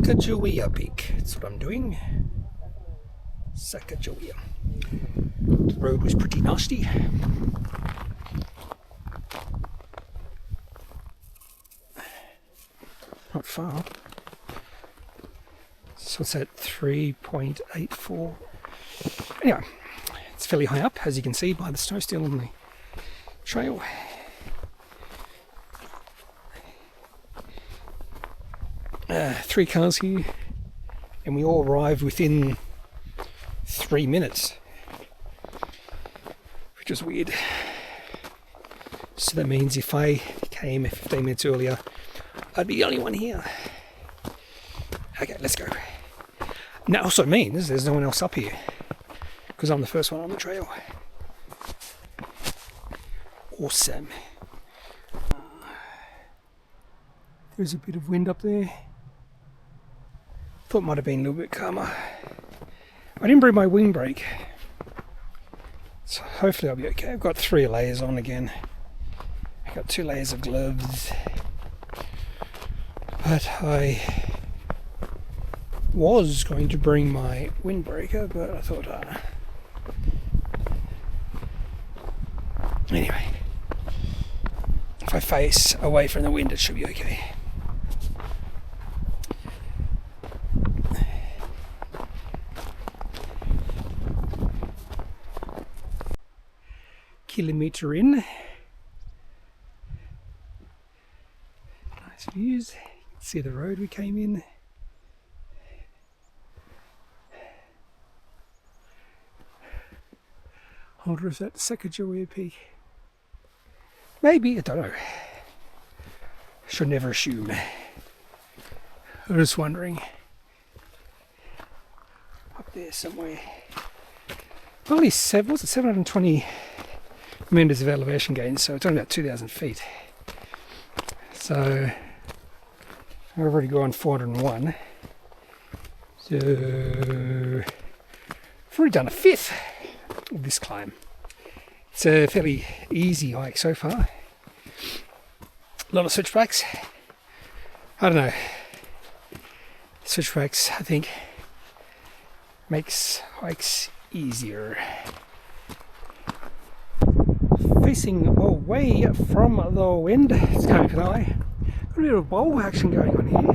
Sacagawea Peak. That's what I'm doing. Sacagawea. The road was pretty nasty. Not far. So it's at 3.84. Anyway, it's fairly high up, as you can see by the snow still on the trail. Three cars here, and we all arrived within 3 minutes, which was weird. So that means if I came 15 minutes earlier, I'd be the only one here. Okay, let's go. And that also means there's no one else up here, because I'm the first one on the trail. Awesome. There's a bit of wind up there. Thought it might have been a little bit calmer. I didn't bring my windbreak, so hopefully I'll be okay. I've got 3 layers on again. I've got 2 layers of gloves, but I was going to bring my windbreaker, but I thought, anyway, if I face away from the wind, it should be okay. Kilometre in. Nice views. You can see the road we came in. I wonder if that's Sacagawea Peak. Maybe, I don't know. Should never assume. I'm just wondering. Up there somewhere. Only 720 meters of elevation gain, so it's only about 2,000 feet. So I've already gone 401. So I've already done a fifth of this climb. It's a fairly easy hike so far. A lot of switchbacks. I don't know. Switchbacks, I think, makes hikes easier. Facing away from the wind, it's going for the eye. Got a bit of bowl action going on here.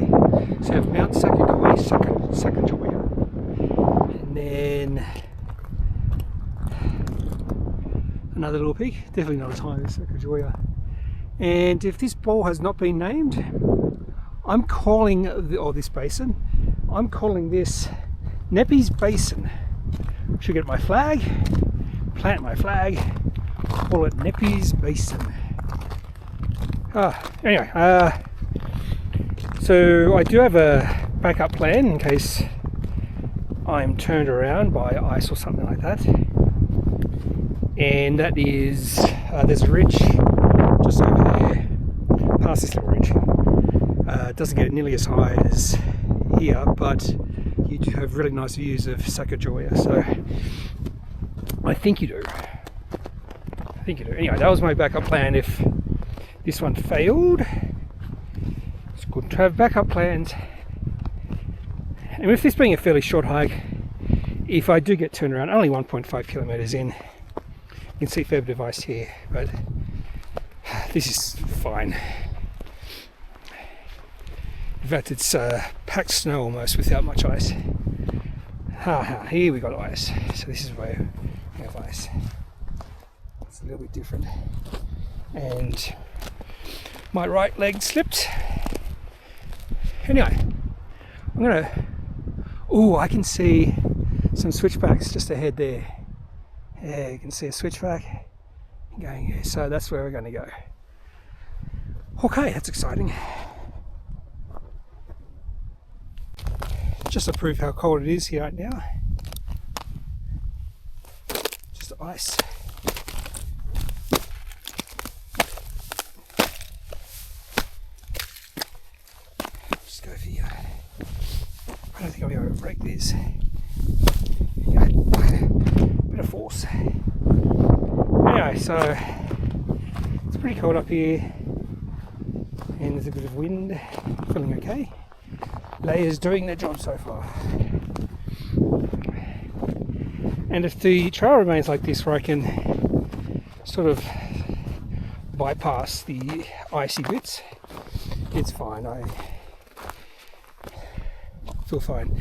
So we have Mount Sacagawea, and then another little peak, definitely not as high as Sacagawea. And if this bowl has not been named, I'm calling this basin, I'm calling this Neppy's Basin. Should get my flag, plant my flag, call it Neppy's Basin. Anyway, so I do have a backup plan in case I'm turned around by ice or something like that. And that is, there's a ridge just over there, past this little ridge. It doesn't get nearly as high as here, but you do have really nice views of Sacagawea, so I think you do. Anyway, that was my backup plan if this one failed. It's good to have backup plans. And with this being a fairly short hike, if I do get turned around, only 1.5 kilometers in, you can see a fair bit of ice here, but this is fine. In fact, it's packed snow almost without much ice. Here we got ice. So this is where we have ice. It's a little bit different. And my right leg slipped. Anyway, I'm gonna. Oh, I can see some switchbacks just ahead there. Yeah, you can see a switchback going here. So that's where we're going to go. Okay, that's exciting. Just to prove how cold it is here right now. Just ice. Just go for you. I don't think I'll be able to break this. Yeah, bit of force. Anyway, so it's pretty cold up here, and there's a bit of wind. Feeling okay. layers doing their job so far. And if the trail remains like this, where I can sort of bypass the icy bits, it's fine. I feel fine.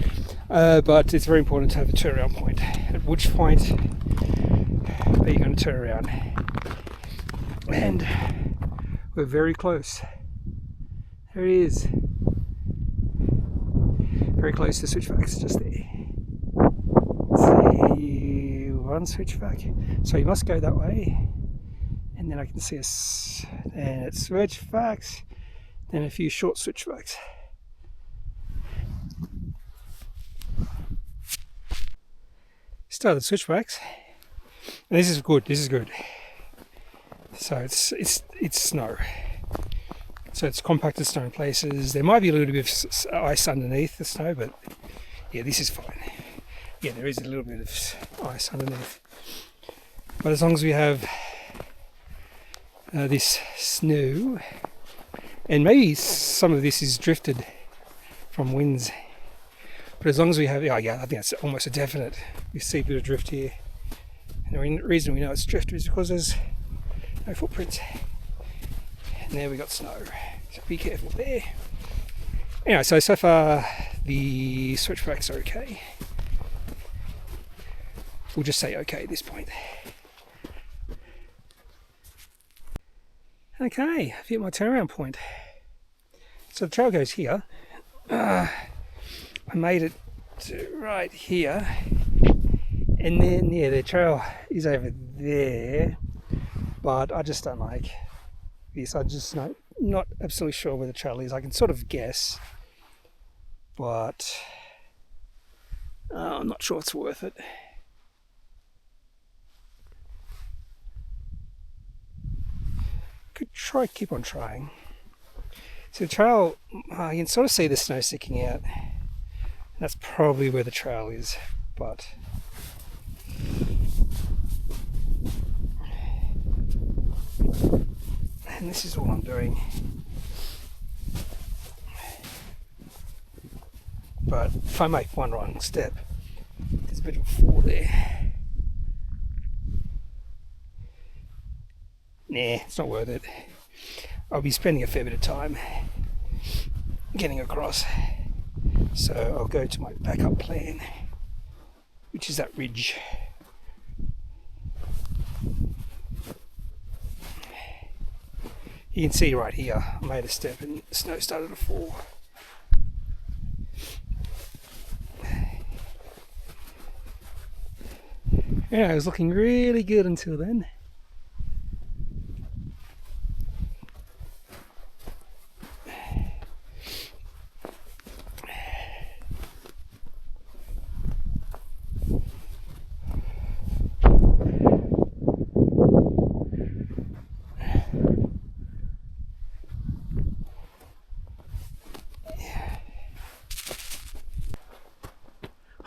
But it's very important to have a turnaround point. At which point are you going to turn around? And we're very close. There it is. Very close to switchbacks, just there. See, one switchback. So you must go that way. And then I can see us. And it's switchbacks. Then a few short switchbacks. Started switchbacks. And this is good. This is good. So it's snow. So it's compacted snow in places. There might be a little bit of ice underneath the snow, but yeah, this is fine. Yeah, there is a little bit of ice underneath. But as long as we have this snow, and maybe some of this is drifted from winds, but as long as we have, yeah, I think that's almost a definite. We see a bit of drift here. And the reason we know it's drift is because there's no footprints. And there we got snow, so be careful there. Anyway, so far the switchbacks are okay. We'll just say okay at this point. Okay, I've hit my turnaround point. So the trail goes here. I made it to right here. And then, yeah, the trail is over there. But I just don't like this. I'm just not absolutely sure where the trail is. I can sort of guess, but I'm not sure it's worth it. Could keep on trying. So the trail, you can sort of see the snow sticking out. That's probably where the trail is, but and this is all I'm doing. But if I make one wrong step, there's a bit of a fall there. Nah, it's not worth it. I'll be spending a fair bit of time getting across. So I'll go to my backup plan, which is that ridge. You can see right here, I made a step and the snow started to fall. Yeah, it was looking really good until then.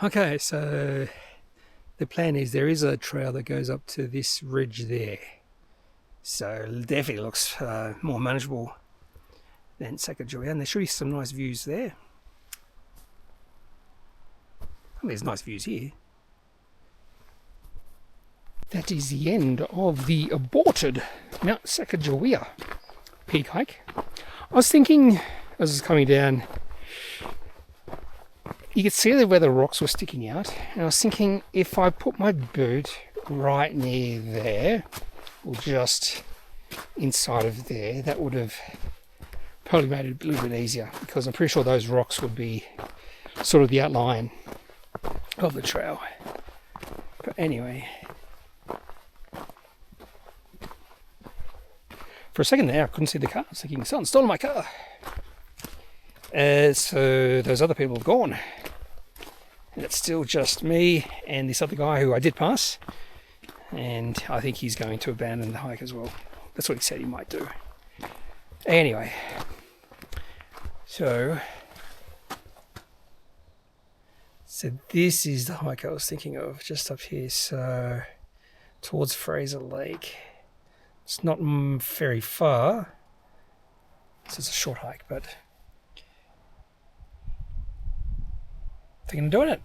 Okay, so the plan is there is a trail that goes up to this ridge there. So it definitely looks more manageable than Sacagawea, and there should be some nice views there. Well, there's nice views here. That is the end of the aborted Mount Sacagawea peak hike. I was thinking, as I was coming down, you could see where the rocks were sticking out, and I was thinking if I put my boot right near there, or just inside of there, that would have probably made it a little bit easier, because I'm pretty sure those rocks would be sort of the outline of the trail. But anyway, for a second there I couldn't see the car. I was thinking, someone stole my car. So those other people have gone, and it's still just me and this other guy who I did pass, and I think he's going to abandon the hike as well. That's what he said he might do. Anyway, so this is the hike I was thinking of, just up here, so towards Fraser Lake. It's not very far, so it's a short hike, but thinking of doing it.